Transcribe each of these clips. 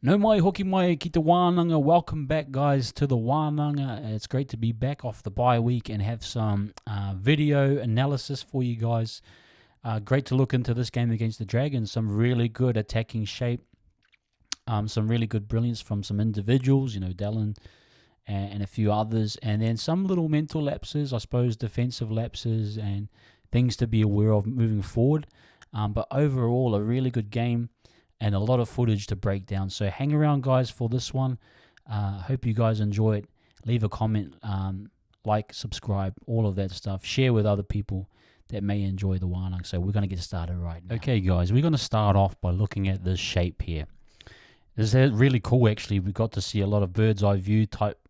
No mai hoki mai ki te Wahnanga. Welcome back, guys, to the Wahnanga. It's great to be back off the bye week and have some video analysis for you guys. Great to look into this game against the Dragons. Some really good attacking shape. Some really good brilliance from some individuals, Dallin and a few others. And then some little mental lapses, I suppose, defensive lapses and things to be aware of moving forward. But overall, a really good game and a lot of footage to break down. So hang around, guys, for this one. Hope you guys enjoy it. Leave a comment, like, subscribe, all of that stuff. Share with other people that may enjoy the Wahnanga. So we're going to get started right now. Okay, guys, we're going to start off by looking at this shape here. This is really cool, actually. We got to see a lot of bird's eye view type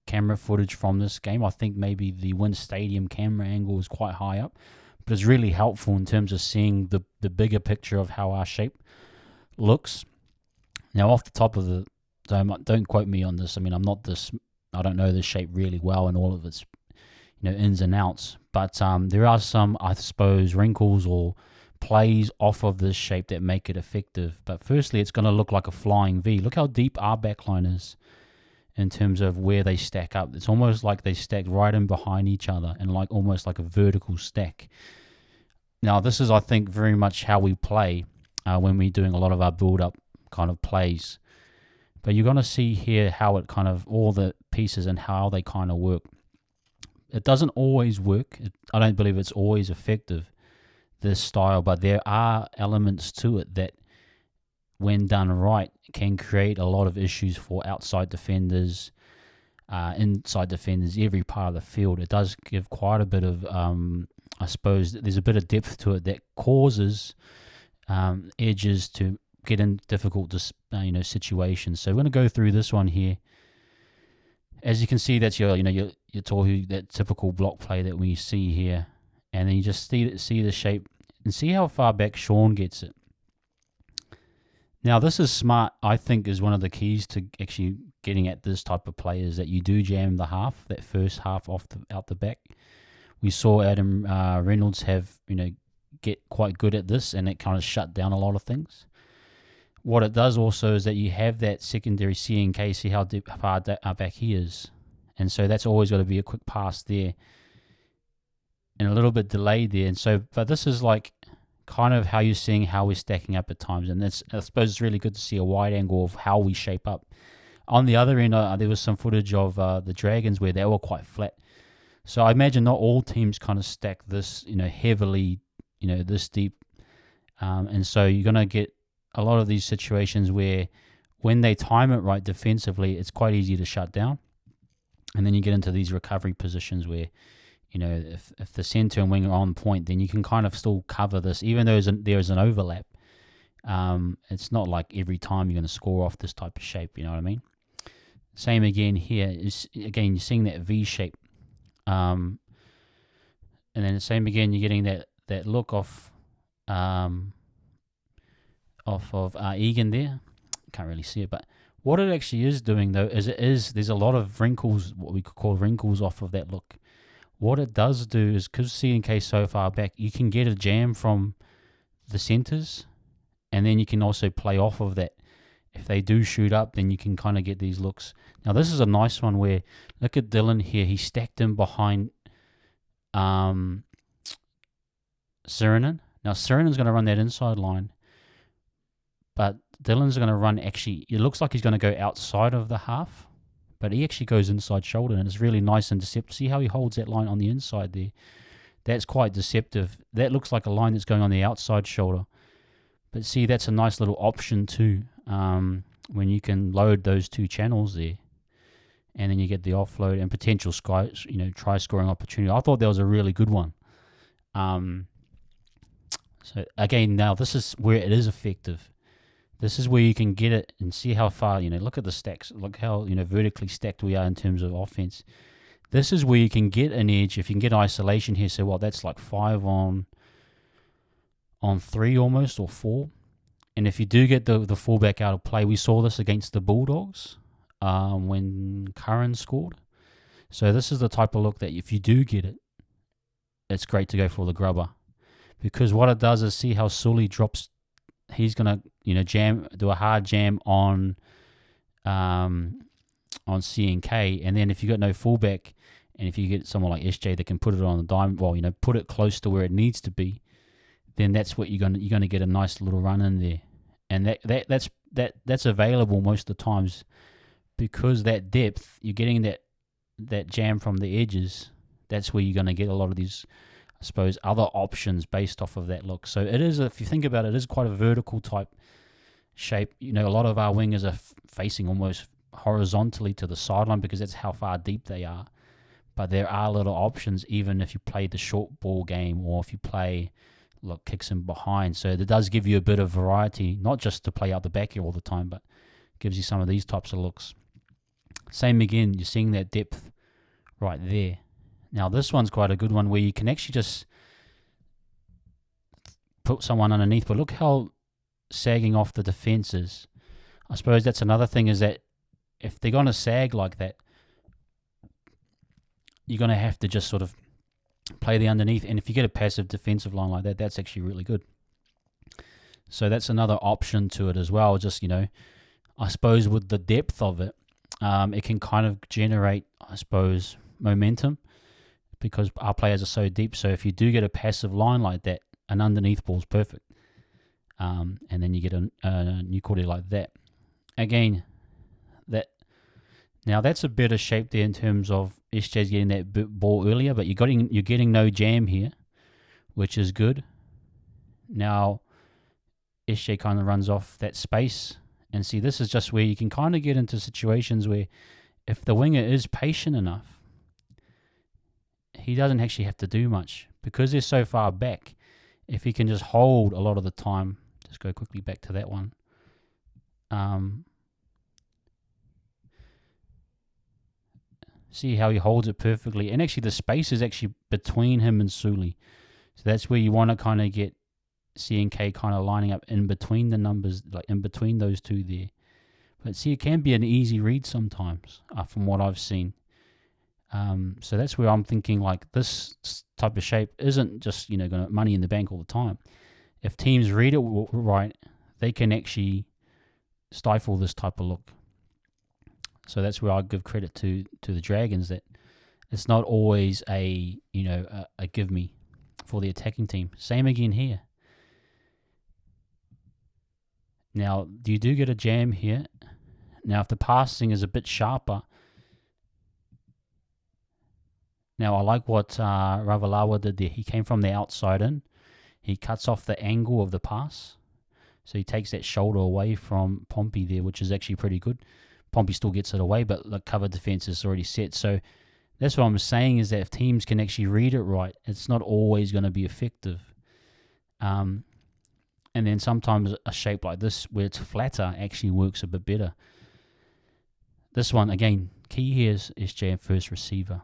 camera footage from this game. I think maybe the Wynn Stadium camera angle is quite high up, but it's really helpful in terms of seeing the bigger picture of how our shape looks. Now, off the top of the dome, don't quote me on this. I mean, I don't know this shape really well and all of its ins and outs, but there are some, I suppose, wrinkles or plays off of this shape that make it effective. But firstly, it's going to look like a flying V. Look how deep our backline is in terms of where they stack up. It's almost like they stack right in behind each other and almost like a vertical stack. Now, this is, I think, very much how we play when we're doing a lot of our build-up kind of plays. But you're going to see here how it kind of, all the pieces and how they kind of work. It doesn't always work. I don't believe it's always effective, this style, but there are elements to it that, when done right, can create a lot of issues for outside defenders, inside defenders, every part of the field. It does give quite a bit of, I suppose, there's a bit of depth to it that causes edges to get in difficult situations. So we're going to go through this one here. As you can see, that's your Tohu, that typical block play that we see here, and then you just see the shape and see how far back Sean gets it. Now, this is smart. I think is one of the keys to actually getting at this type of play is that you do jam the half, that first half out the back. We saw Adam Reynolds get quite good at this, and it kind of shut down a lot of things. What it does also is that you have that secondary C in case, see how far back he is. And so that's always got to be a quick pass there and a little bit delayed there. And so, but this is like kind of how you're seeing how we're stacking up at times. And that's, I suppose it's really good to see a wide angle of how we shape up. On the other end, there was some footage of the Dragons where they were quite flat. So I imagine not all teams kind of stack this, heavily, this deep. And so you're going to get a lot of these situations where when they time it right defensively, it's quite easy to shut down. And then you get into these recovery positions where, if the center and wing are on point, then you can kind of still cover this, even though there's an overlap. It's not like every time you're going to score off this type of shape, you know what I mean? Same again here. You're seeing that V shape. And then the same again, you're getting that look off of Egan there. Can't really see it, but what it actually is doing though is there's a lot of wrinkles, what we could call wrinkles off of that look. What it does do is, because C&K so far back, you can get a jam from the centers, and then you can also play off of that. If they do shoot up, then you can kind of get these looks. Now this is a nice one where, look at Dylan here, he stacked him behind Sirenen. Now Sirenen's going to run that inside line, but Dylan's going to run, actually, it looks like he's going to go outside of the half, but he actually goes inside shoulder, and it's really nice and deceptive. See how he holds that line on the inside there? That's quite deceptive. That looks like a line that's going on the outside shoulder. But see, that's a nice little option too, when you can load those two channels there, and then you get the offload and potential try scoring opportunity. I thought that was a really good one. So again, now this is where it is effective. This is where you can get it and see how far, look at the stacks. Look how, vertically stacked we are in terms of offense. This is where you can get an edge. If you can get isolation here, so that's like 5 on 3 almost, or 4. And if you do get the fullback out of play, we saw this against the Bulldogs when Curran scored. So this is the type of look that if you do get it, it's great to go for the grubber. Because what it does is, see how Sully drops he's gonna do a hard jam on C&K, and then if you got no fullback, and if you get someone like SJ that can put it on the dime, put it close to where it needs to be, then that's what you're gonna get a nice little run in there, and that's available most of the times, because that depth, you're getting that jam from the edges. That's where you're gonna get a lot of these, I suppose, other options based off of that look. So it is, if you think about it, it is quite a vertical type shape. A lot of our wingers are facing almost horizontally to the sideline because that's how far deep they are. But there are little options, even if you play the short ball game, or if you play kicks in behind. So it does give you a bit of variety, not just to play out the back here all the time, but gives you some of these types of looks. Same again, you're seeing that depth right there. Now this one's quite a good one, where you can actually just put someone underneath, but look how sagging off the defense is. I suppose that's another thing, is that if they're going to sag like that, you're going to have to just sort of play the underneath. And if you get a passive defensive line like that, that's actually really good. So that's another option to it as well. Just, I suppose with the depth of it, it can kind of generate, I suppose, momentum, because our players are so deep. So if you do get a passive line like that, an underneath ball is perfect. And then you get a new quarter like that. Again, now that's a better shape there in terms of SJ's getting that ball earlier, but you're getting no jam here, which is good. Now SJ kind of runs off that space, and see, this is just where you can kind of get into situations where if the winger is patient enough, he doesn't actually have to do much, because they're so far back. If he can just hold a lot of the time, just go quickly back to that one. See how he holds it perfectly. And actually the space is actually between him and Suli. So that's where you want to kind of get C&K kind of lining up in between the numbers, like in between those two there. But see, it can be an easy read sometimes, from what I've seen. So that's where I'm thinking, like, this type of shape isn't just, going to money in the bank all the time. If teams read it right, they can actually stifle this type of look. So that's where I give credit to the Dragons, that it's not always a give me for the attacking team. Same again here. Now, you do get a jam here. Now, if the passing is a bit sharper, now I like what Ravalawa did there. He came from the outside in. He cuts off the angle of the pass. So he takes that shoulder away from Pompey there, which is actually pretty good. Pompey still gets it away, but the cover defense is already set. So that's what I'm saying, is that if teams can actually read it right, it's not always going to be effective. And then sometimes a shape like this, where it's flatter, actually works a bit better. This one, again, key here is SJ and first receiver.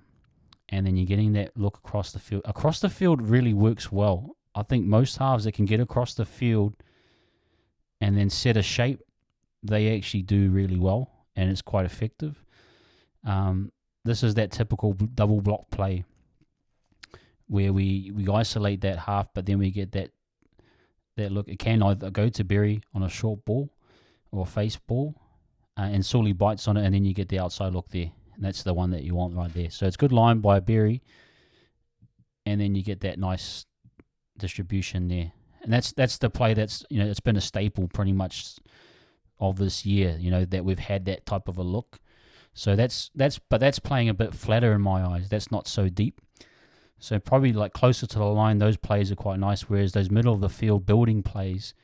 And then you're getting that look across the field. Across the field really works well. I think most halves that can get across the field and then set a shape, they actually do really well, and it's quite effective. This is that typical double block play where we isolate that half, but then we get that look. It can either go to Berry on a short ball or a face ball, and Sully bites on it, and then you get the outside look there. And that's the one that you want right there. So it's good line by Berry, and then you get that nice distribution there. And that's the play that's, it's been a staple pretty much of this year, that we've had that type of a look. So that's playing a bit flatter in my eyes. That's not so deep. So probably like closer to the line, those plays are quite nice, whereas those middle of the field building plays,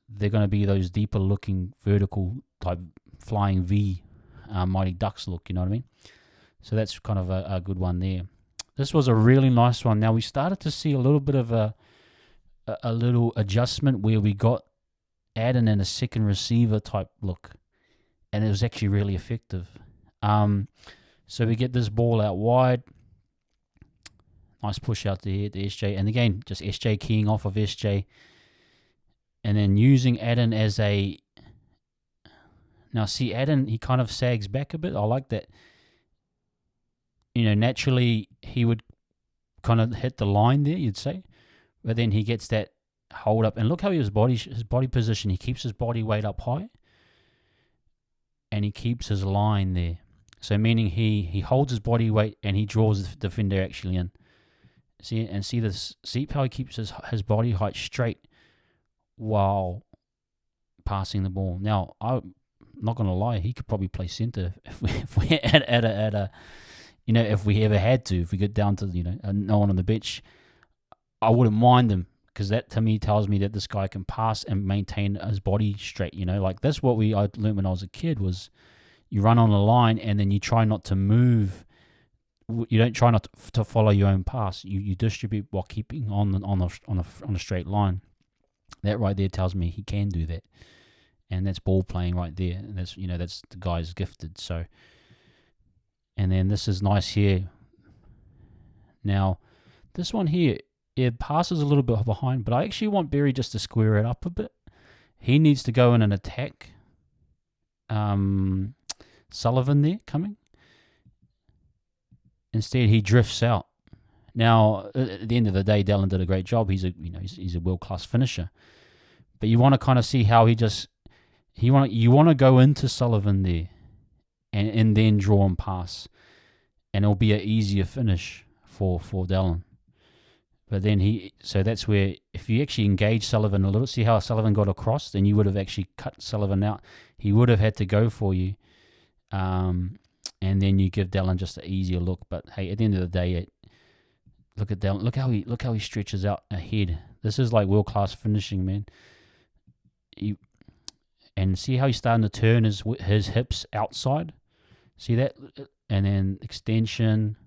they're going to be those deeper looking vertical type flying V, Mighty Ducks look, you know what I mean? So that's kind of a good one there. This was a really nice one. Now we started to see a little bit of a little adjustment where we got Adam in a second receiver type look, and it was actually really effective. So we get this ball out wide. Nice push out there to SJ. And again, just SJ keying off of SJ. And then using Adam as a... Now, see, Adam, he kind of sags back a bit. I like that. Naturally, he would kind of hit the line there, you'd say. But then he gets that hold up, and look how his body position. He keeps his body weight up high, and he keeps his line there. So meaning he holds his body weight and he draws the defender actually in. See this. See how he keeps his body height straight while passing the ball. Now I'm not gonna lie, he could probably play centre if we at a if we ever had to. If we get down to no one on the bench, I wouldn't mind him, because that to me tells me that this guy can pass and maintain his body straight. Like that's what I learned when I was a kid, was you run on a line and then you try not to move. You don't try not to follow your own pass. You distribute while keeping on a straight line. That right there tells me he can do that, and that's ball playing right there. And that's that's the guy's gifted. So, and then this is nice here. Now, this one here, it passes a little bit behind, but I actually want Berry just to square it up a bit. He needs to go in and attack Sullivan there coming. Instead, he drifts out. Now, at the end of the day, Dallin did a great job. He's a world-class finisher. But you want to kind of see how you want to go into Sullivan there, and then draw and pass, and it'll be an easier finish for Dallin. But then so that's where, if you actually engage Sullivan a little, see how Sullivan got across, then you would have actually cut Sullivan out. He would have had to go for you. And then you give Dallin just an easier look. But hey, at the end of the day, look at Dallin. Look how he stretches out ahead. This is like world class finishing, man. And see how he's starting to turn his hips outside. See that, and then extension.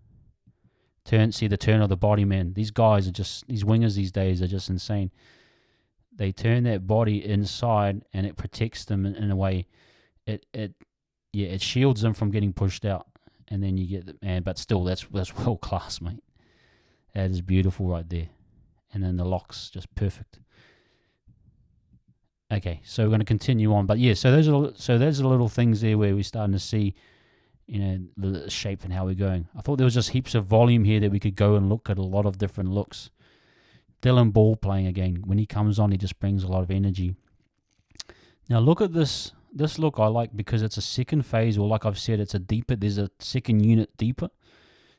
See the turn of the body, man. These guys are these wingers these days are just insane. They turn that body inside, and it protects them in a way. It shields them from getting pushed out, and then you get man. But still, that's world class, mate. That is beautiful right there, and then the locks just perfect. Okay, so we're going to continue on, but yeah, so those are the little things there where we're starting to see, the shape and how we're going. I thought there was just heaps of volume here that we could go and look at a lot of different looks. Dallin ball playing again. When he comes on, he just brings a lot of energy. Now look at this. This look I like because it's a second phase, or like I've said, it's a deeper. There's a second unit deeper.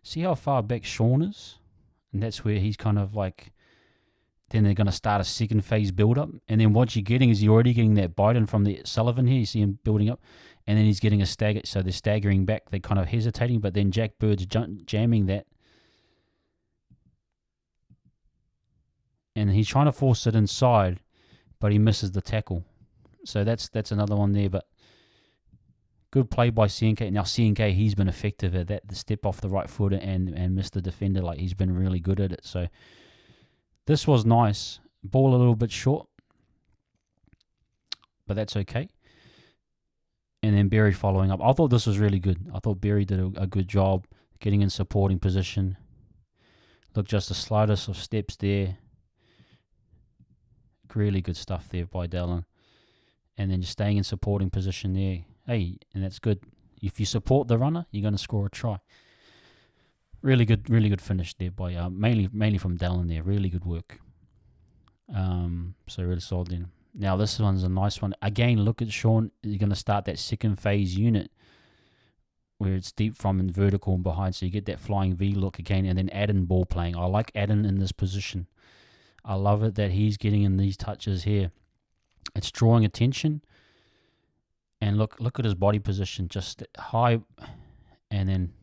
See how far back Sean is? And that's where he's kind of like, then they're going to start a second phase build up. And then what you're getting is you're already getting that Biden from the Sullivan here. You see him building up. And then he's getting a stagger. So they're staggering back. They're kind of hesitating. But then Jack Bird's jamming that. And he's trying to force it inside, but he misses the tackle. So that's another one there, but good play by CNK. Now CNK, he's been effective at that, the step off the right foot and miss the defender. Like, he's been really good at it. So this was nice. Ball a little bit short, but that's okay. And then Berry following up. I thought this was really good. I thought Berry did a good job getting in supporting position. Look, just the slightest of steps there. Really good stuff there by Dallin. And then just staying in supporting position there. Hey, and that's good. If you support the runner, you're going to score a try. Really good finish there by mainly from Dallin there. Really good work. So really solid then. Now this one's a nice one. Again, look at Sean. You're going to start that second phase unit where it's deep from and vertical and behind. So you get that flying V look again, and then Adden ball playing. I like Adden in this position. I love it that he's getting in these touches here. It's drawing attention, and look at his body position, just high, and then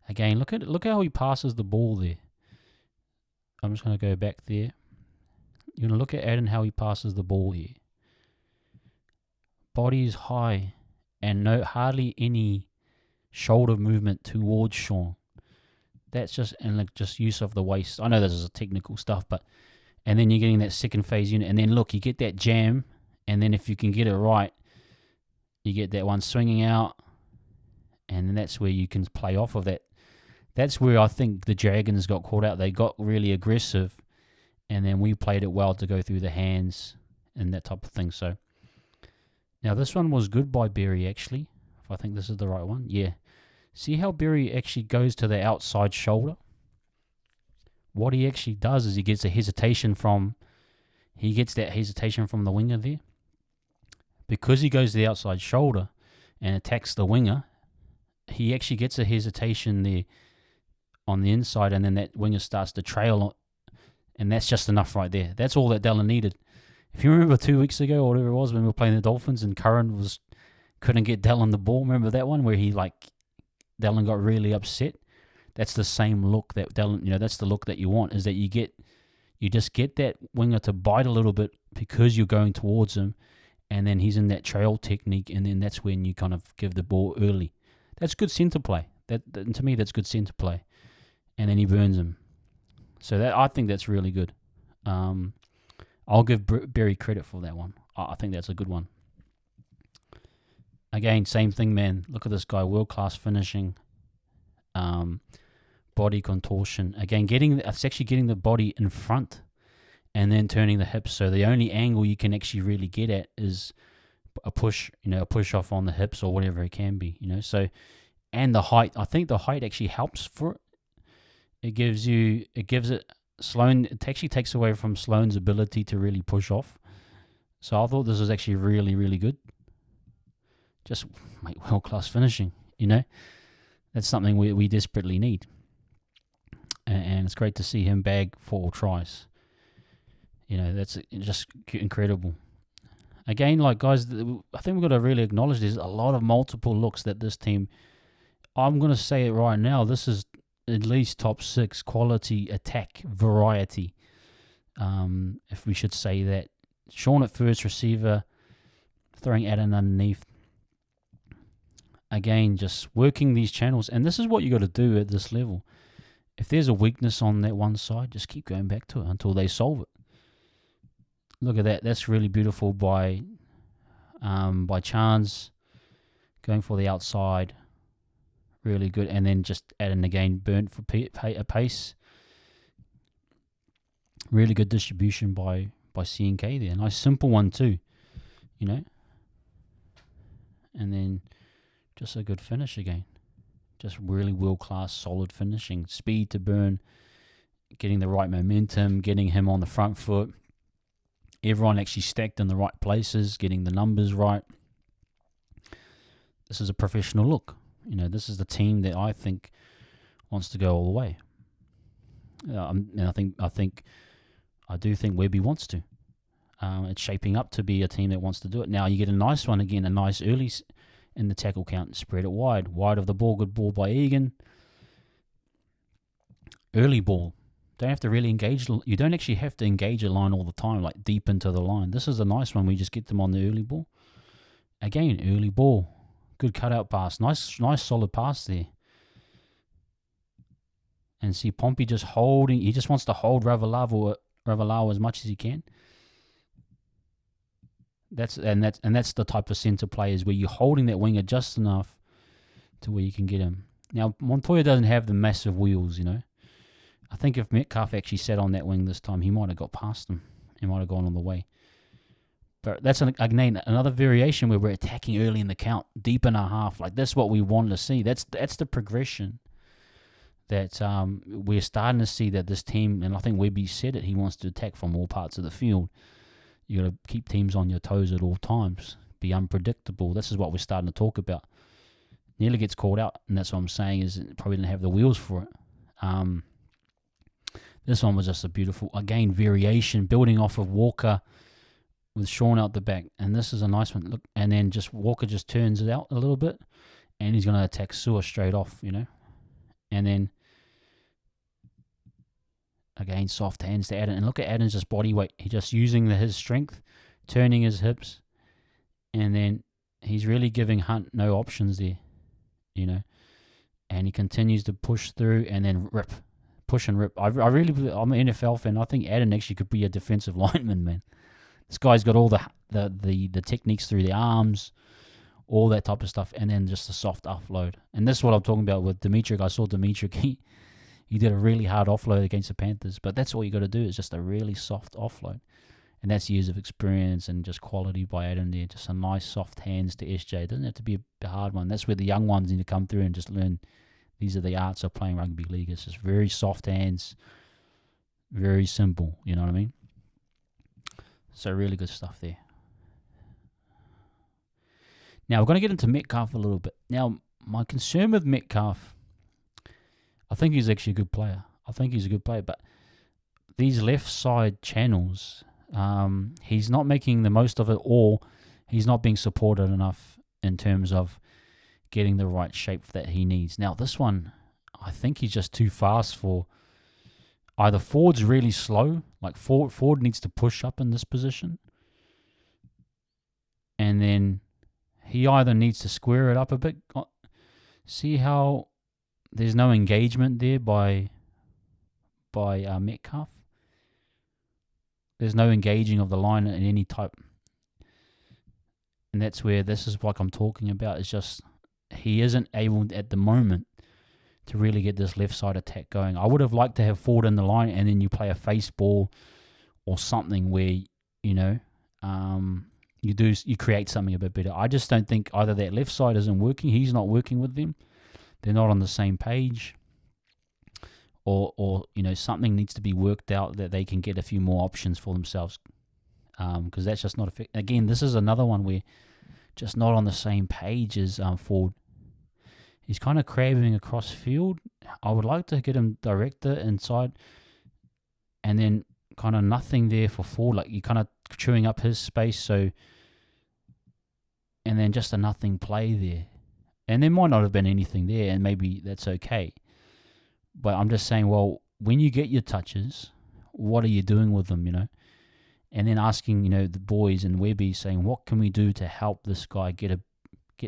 again look how he passes the ball there. I'm just going to go back there. You're going to look at Adden how he passes the ball here. Body is high, and hardly any shoulder movement towards Sean. That's just use of the waist. I know this is a technical stuff, but and then you're getting that second phase unit, and then look, you get that jam, and then if you can get it right, you get that one swinging out, and then that's where you can play off of that. That's where I think the Dragons got caught out. They got really aggressive, and then we played it well to go through the hands and that type of thing. So now this one was good by Berry, actually. If I think this is the right one, yeah. See how Berry actually goes to the outside shoulder? What he actually does is he gets a hesitation from he gets that hesitation from the winger there. Because he goes to the outside shoulder and attacks the winger, he actually gets a hesitation there on the inside, and then that winger starts to trail, and that's just enough right there. That's all that Dallin needed. If you remember 2 weeks ago or whatever it was when we were playing the Dolphins and Curran couldn't get Dallin the ball, remember that one where Dallin got really upset? That's the same look that Dallin, that's the look that you want, is that you just get that winger to bite a little bit because you're going towards him, and then he's in that trail technique, and then that's when you kind of give the ball early. That's good centre play. That to me, that's good centre play. And then he burns him. So I think that's really good. I'll give Berry credit for that one. I think that's a good one. Again, same thing, man. Look at this guy, world-class finishing, body contortion. Again, it's actually getting the body in front and then turning the hips. So the only angle you can actually really get at is a push off on the hips or whatever it can be, So, and the height. I think the height actually helps for it. Sloan, it actually takes away from Sloan's ability to really push off. So I thought this was actually really, really good. Just world-class finishing, That's something we desperately need. And it's great to see him bag 4 tries. That's just incredible. Again, guys, I think we've got to really acknowledge there's a lot of multiple looks that this team, I'm going to say it right now, this is at least top 6 quality attack variety, if we should say that. Sean at first receiver, throwing Adam underneath. Again, just working these channels, and this is what you got to do at this level. If there's a weakness on that one side, just keep going back to it until they solve it. Look at that. That's really beautiful by Chance, going for the outside. Really good. And then just adding again, burnt for a pace. Really good distribution by CNK there. Nice simple one too, And then just a good finish again. Just really world-class, solid finishing. Speed to burn, getting the right momentum, getting him on the front foot. Everyone actually stacked in the right places, getting the numbers right. This is a professional look. This is the team that I think wants to go all the way. And I do think Webby wants to. It's shaping up to be a team that wants to do it. Now you get a nice one again, a nice early in the tackle count, spread it wide of the ball. Good ball by Egan. Early ball. Don't have to really engage. You don't actually have to engage a line all the time, like deep into the line. This is a nice one. We just get them on the early ball. Again, early ball. Good cutout pass. Nice solid pass there. And see Pompey just holding. He just wants to hold Ravalawa as much as he can. That's the type of centre players where you're holding that winger just enough to where you can get him. Now Montoya doesn't have the massive wheels, I think if Metcalf actually sat on that wing this time, he might have got past him. He might have gone on the way. But that's again another variation where we're attacking early in the count, deep in our half. That's what we wanted to see. That's the progression that we're starting to see, that this team, and I think Webby said it, he wants to attack from all parts of the field. You got to keep teams on your toes at all times. Be unpredictable. This is what we're starting to talk about. Nearly gets called out, and that's what I'm saying, is it probably didn't have the wheels for it. This one was just a beautiful, again, variation, building off of Walker with Sean out the back. And this is a nice one. Look, and then just Walker just turns it out a little bit, and he's going to attack Sewer straight off, And then, again, soft hands to Adam. And look at Adam's just body weight. He's just using his strength, turning his hips, and then he's really giving Hunt no options there, And he continues to push through and then rip. Push and rip. I'm an NFL fan. I think Adam actually could be a defensive lineman, man. This guy's got all the techniques through the arms, all that type of stuff, and then just a soft offload. And this is what I'm talking about with Dimitri. I saw Dimitri. He did a really hard offload against the Panthers, but that's all you got to do is just a really soft offload. And that's years of experience and just quality by Adam there. Just a nice soft hands to SJ. It doesn't have to be a hard one. That's where the young ones need to come through and just learn. These are the arts of playing rugby league. It's just very soft hands, very simple. You know what I mean? So really good stuff there. Now we're going to get into Metcalf a little bit. Now my concern with Metcalf, I think he's actually a good player. But these left side channels, he's not making the most of it, or he's not being supported enough in terms of getting the right shape that he needs. Now this one, I think he's just too fast for either Ford's really slow, like Ford needs to push up in this position, and then he either needs to square it up a bit. See how there's no engagement there by Metcalf? There's no engaging of the line in any type. And that's where this is what I'm talking about. It's just he isn't able at the moment to really get this left side attack going. I would have liked to have Ford in the line and then you play a face ball or something where, you create something a bit better. I just don't think either that left side isn't working. He's not working with them. They're not on the same page. Or something needs to be worked out that they can get a few more options for themselves. Because that's just not effective. Again, this is another one where just not on the same page as Ford. He's kind of crabbing across field. I would like to get him director inside, and then kind of nothing there for Ford. Like, you're kind of chewing up his space, and then just a nothing play there. And there might not have been anything there, and maybe that's okay. But I'm just saying, well, when you get your touches, what are you doing with them, And then asking, the boys and Webby, saying, what can we do to help this guy get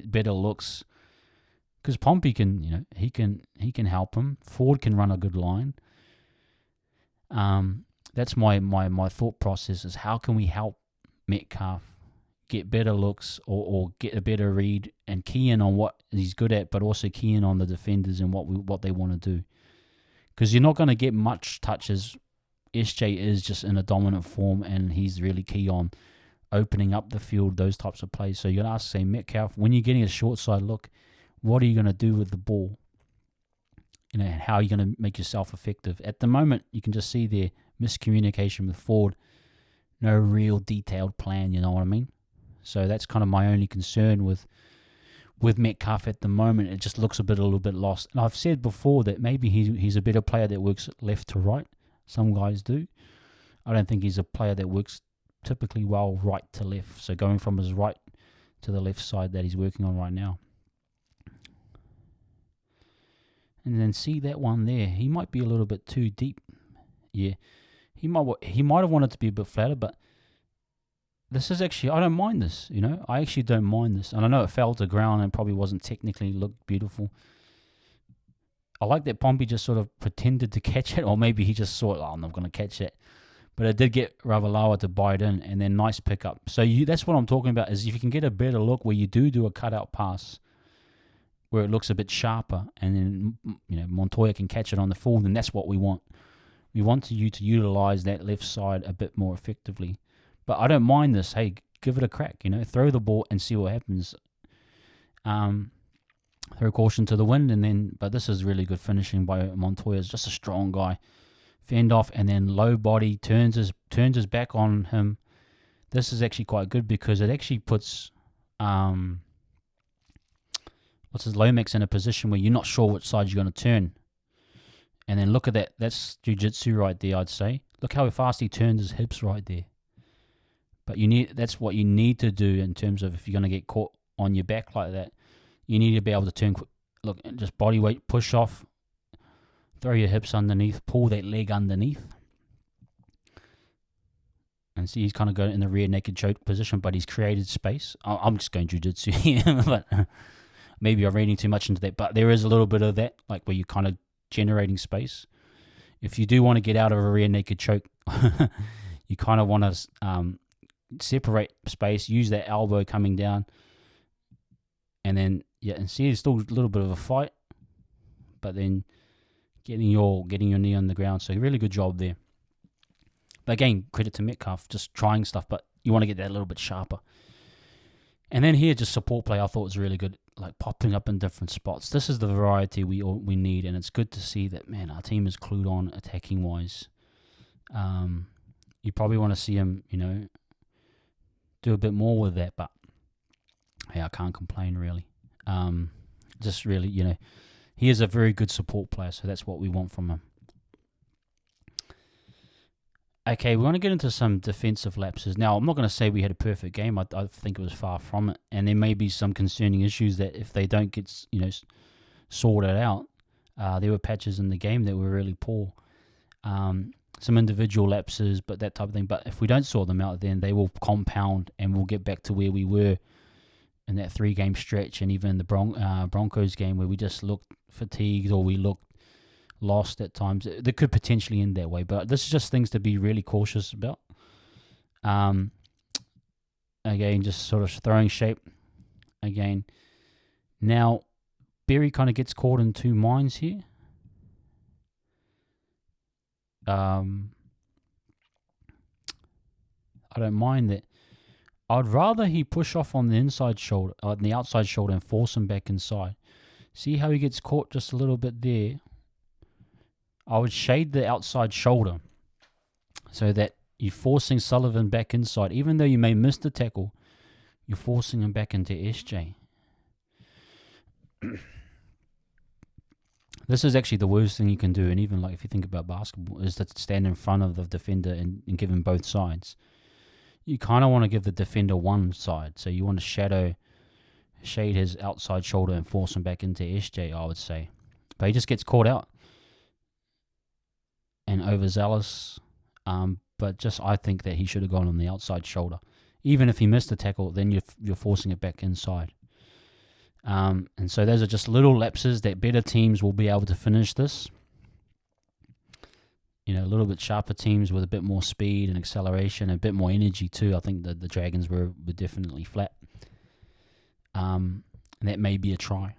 better looks? Because Pompey can, he can help him. Ford can run a good line. That's my thought process, is how can we help Metcalf get better looks or get a better read and key in on what he's good at, but also key in on the defenders and what they want to do. Because you're not going to get much touches. SJ is just in a dominant form, and he's really key on opening up the field, those types of plays. So you're going to ask, say, Metcalf, when you're getting a short side look, what are you going to do with the ball? And how are you going to make yourself effective? At the moment, you can just see their miscommunication with Ford. No real detailed plan, you know what I mean? So that's kind of my only concern with Metcalf at the moment. It just looks a little bit lost. And I've said before that maybe he's a better player that works left to right. Some guys do. I don't think he's a player that works typically well right to left. So going from his right to the left side that he's working on right now. And then see that one there. He might be a little bit too deep. Yeah. He might have wanted to be a bit flatter, but this is actually, I don't mind this, I actually don't mind this. And I know it fell to ground and probably wasn't technically looked beautiful. I like that Pompey just sort of pretended to catch it, or maybe he just thought, I'm not going to catch it. But it did get Ravalawa to bite in, and then nice pickup. So that's what I'm talking about, is if you can get a better look where you do a cutout pass, where it looks a bit sharper, and then Montoya can catch it on the full, then that's what we want. We want you to utilize that left side a bit more effectively. But I don't mind this. Hey, give it a crack, throw the ball and see what happens. Throw caution to the wind, but this is really good finishing by Montoya. He's just a strong guy. Fend off, and then low body, turns his back on him. This is actually quite good because it actually puts Lomax in a position where you're not sure which side you're going to turn. And then look at that. That's jiu-jitsu right there, I'd say. Look how fast he turns his hips right there. But that's what you need to do in terms of if you're going to get caught on your back like that. You need to be able to turn quick. Look, just body weight, push off, throw your hips underneath, pull that leg underneath. And see, he's kind of going in the rear naked choke position, but he's created space. I'm just going jiu-jitsu here, but maybe I'm reading too much into that. But there is a little bit of that, like where you're kind of generating space. If you do want to get out of a rear naked choke, you kind of want to separate space, use that elbow coming down, and then and see, it's still a little bit of a fight, but then getting your knee on the ground. So really good job there. But again, credit to Metcalf, just trying stuff, but you want to get that a little bit sharper. And then here, just support play, I thought was really good, like popping up in different spots. This is the variety we need, and it's good to see that, man, our team is clued on attacking wise. You probably want to see him, do a bit more with that. But hey, I can't complain really. Just really, he is a very good support player, so that's what we want from him. Okay, we want to get into some defensive lapses. Now, I'm not going to say we had a perfect game. I think it was far from it. And there may be some concerning issues that if they don't get, sorted out, there were patches in the game that were really poor. Some individual lapses, but that type of thing. But if we don't sort them out, then they will compound and we'll get back to where we were in that 3-game stretch, and even the Broncos game where we just looked fatigued or we looked lost at times. They could potentially end that way, but this is just things to be really cautious about. Again, just sort of throwing shape. Again, now Berry kind of gets caught in two minds here. I don't mind that. I'd rather he push off on the inside shoulder, on the outside shoulder, and force him back inside. See how he gets caught just a little bit there. I would shade the outside shoulder so that you're forcing Sullivan back inside. Even though you may miss the tackle, you're forcing him back into SJ. This is actually the worst thing you can do, and even like if you think about basketball, is to stand in front of the defender and give him both sides. You kind of want to give the defender one side, so you want to shade his outside shoulder and force him back into SJ, I would say. But he just gets caught out and overzealous. But just I think that he should have gone on the outside shoulder. Even if he missed the tackle, then you're forcing it back inside. And so those are just little lapses that better teams will be able to finish this. A little bit sharper teams with a bit more speed and acceleration, and a bit more energy too. I think the Dragons were definitely flat. And that may be a try.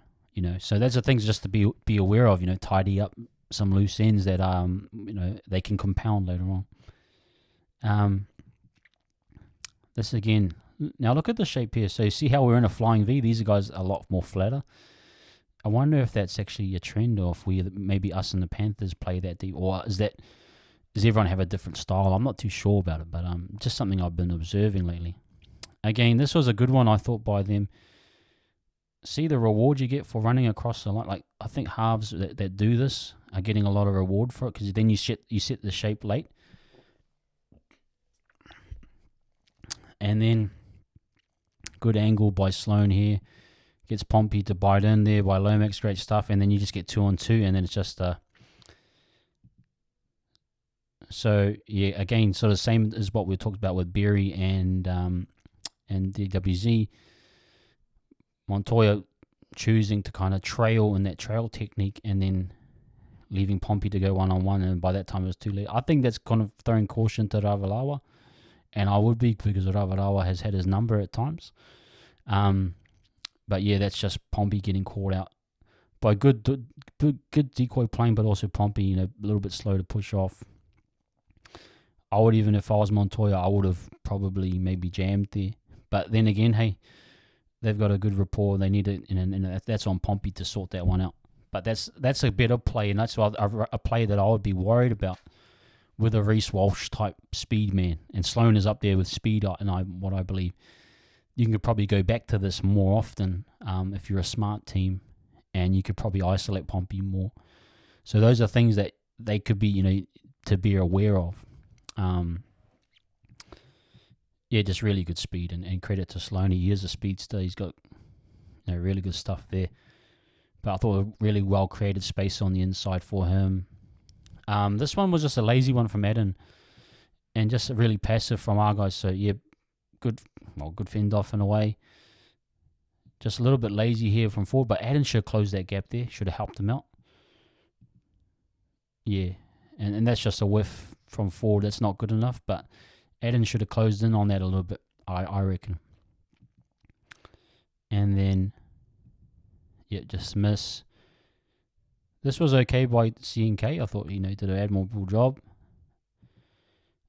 So those are things just to be aware of. Tidy up some loose ends that they can compound later on. This again. Now look at the shape here. So you see how we're in a flying V? These guys are a lot more flatter. I wonder if that's actually a trend, or if maybe us and the Panthers play that deep, or does everyone have a different style? I'm not too sure about it, but just something I've been observing lately. Again, this was a good one, I thought, by them. See the reward you get for running across the line. Like, I think halves that do this are getting a lot of reward for it, because then you set the shape late, and then good angle by Sloan here. Gets Pompey to bite in there by Lomax. Great stuff. And then you just get 2-on-2, and then it's just so yeah, again, sort of same as what we talked about with Berry and DWZ. Montoya choosing to kind of trail in that trail technique, and then leaving Pompey to go 1-on-1, and by that time it was too late. I think that's kind of throwing caution to Ravalawa, and I would be, because Ravalawa has had his number at times. But yeah, that's just Pompey getting caught out by good decoy playing, but also Pompey, a little bit slow to push off. I would, even if I was Montoya, I would have probably maybe jammed there. But then again, hey, they've got a good rapport. They need it, and that's on Pompey to sort that one out. But that's a better play, and that's a play that I would be worried about with a Reece Walsh type speed man. And Sloan is up there with speed, and what I believe. You can probably go back to this more often if you're a smart team, and you could probably isolate Pompey more. So those are things that they could be, to be aware of. Yeah, just really good speed, and credit to Sloan. He is a speedster. He's got really good stuff there. But I thought a really well created space on the inside for him. This one was just a lazy one from Eden, and just really passive from our guys. So yeah, good fend off in a way. Just a little bit lazy here from forward, but Adden should have closed that gap there. Should have helped him out. Yeah, and that's just a whiff from forward. That's not good enough, but Adden should have closed in on that a little bit, I reckon. And then, yeah, just miss. This was okay by CNK. I thought, did an admirable job.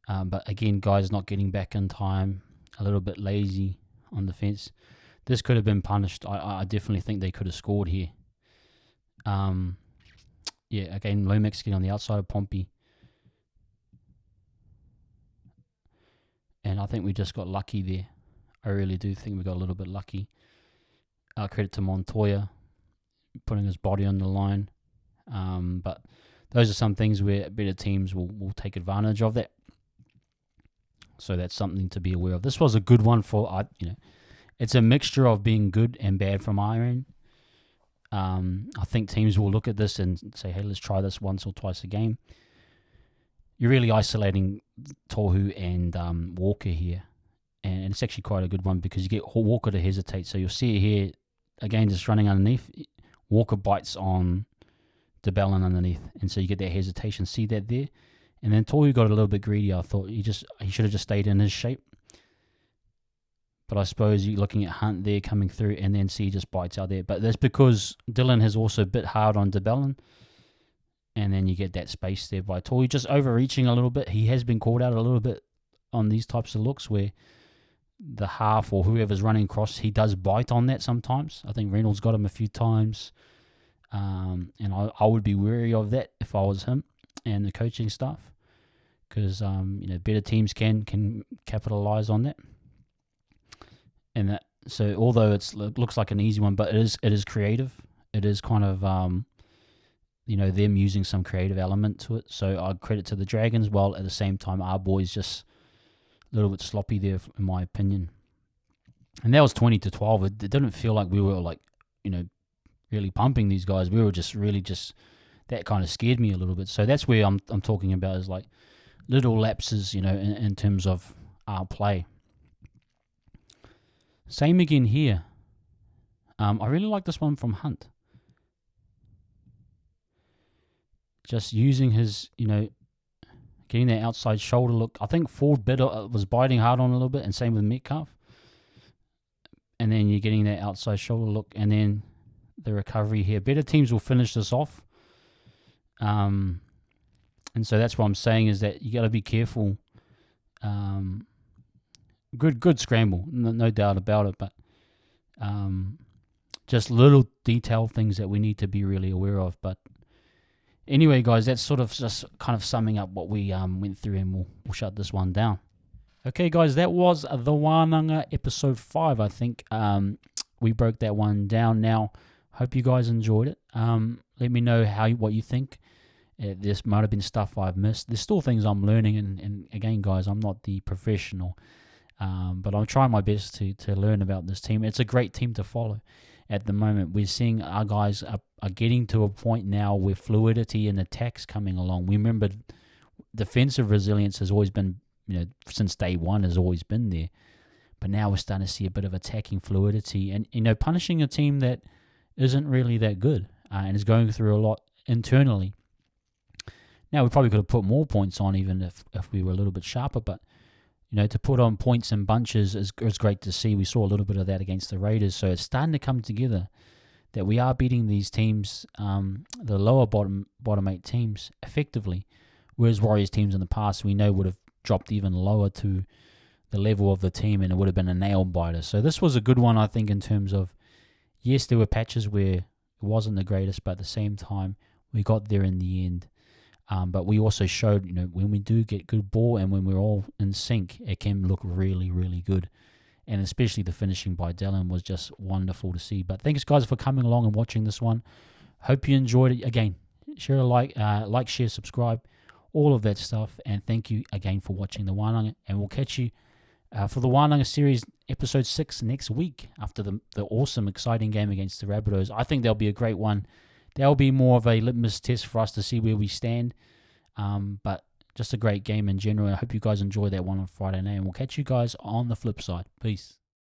But again, guys not getting back in time. A little bit lazy on the fence. This could have been punished. I definitely think they could have scored here. Yeah, again, Lomax getting on the outside of Pompey. And I think we just got lucky there. I really do think we got a little bit lucky. Credit to Montoya, putting his body on the line. But those are some things where better teams will take advantage of that. So that's something to be aware of. This was a good one for, it's a mixture of being good and bad from our end. I think teams will look at this and say, hey, let's try this once or twice a game. You're really isolating Tohu and Walker here. And it's actually quite a good one because you get Walker to hesitate. So you'll see it here, again, just running underneath. Walker bites on DeBellin underneath. And so you get that hesitation. See that there? And then Tohu got a little bit greedy. I thought he should have just stayed in his shape. But I suppose you're looking at Hunt there coming through, and then see he just bites out there. But that's because Dylan has also bit hard on DeBellin. And then you get that space there by Tohu. Just overreaching a little bit. He has been called out a little bit on these types of looks where the half or whoever's running across, he does bite on that sometimes. I think Reynolds got him a few times. And I would be wary of that if I was him and the coaching staff. Because, better teams can capitalize on that. And that, so although it looks like an easy one, but it is creative. It is kind of, them using some creative element to it. So I credit to the Dragons, while at the same time our boys just a little bit sloppy there, in my opinion. And that was 20-12. It didn't feel like we were really pumping these guys. We were just that kind of scared me a little bit. So that's where I'm talking about is like little lapses, in terms of our play. Same again here. I really like this one from Hunt. Just using his, getting that outside shoulder look. I think Ford was biting hard on a little bit, and same with Metcalf. And then you're getting that outside shoulder look, and then the recovery here. Better teams will finish this off. And so that's what I'm saying is that you got to be careful. Good scramble, no doubt about it. But just little detail things that we need to be really aware of. But anyway, guys, that's sort of just kind of summing up what we went through, and we'll shut this one down. Okay, guys, that was the Wahnanga episode 5, I think. We broke that one down. Now, hope you guys enjoyed it. Let me know what you think. This might have been stuff I've missed. There's still things I'm learning, and again, guys, I'm not the professional, but I'm trying my best to learn about this team. It's a great team to follow. At the moment, we're seeing our guys are getting to a point now where fluidity and attacks coming along. We remember defensive resilience has always been, since day one has always been there. But now we're starting to see a bit of attacking fluidity and, punishing a team that isn't really that good and is going through a lot internally. Now, we probably could have put more points on even if we were a little bit sharper, but to put on points in bunches is great to see. We saw a little bit of that against the Raiders. So it's starting to come together that we are beating these teams, the lower bottom 8 teams, effectively. Whereas Warriors teams in the past, we know would have dropped even lower to the level of the team, and it would have been a nail biter. So this was a good one, I think, in terms of, yes, there were patches where it wasn't the greatest, but at the same time, we got there in the end. But we also showed, when we do get good ball and when we're all in sync, it can look really, really good. And especially the finishing by Dylan was just wonderful to see. But thanks, guys, for coming along and watching this one. Hope you enjoyed it. Again, share a like, share, subscribe, all of that stuff. And thank you again for watching the Wahnanga. And we'll catch you for the Wahnanga series, episode 6 next week after the awesome, exciting game against the Rabbitohs. I think that'll be a great one. That'll be more of a litmus test for us to see where we stand. But just a great game in general. I hope you guys enjoy that one on Friday night. And we'll catch you guys on the flip side. Peace.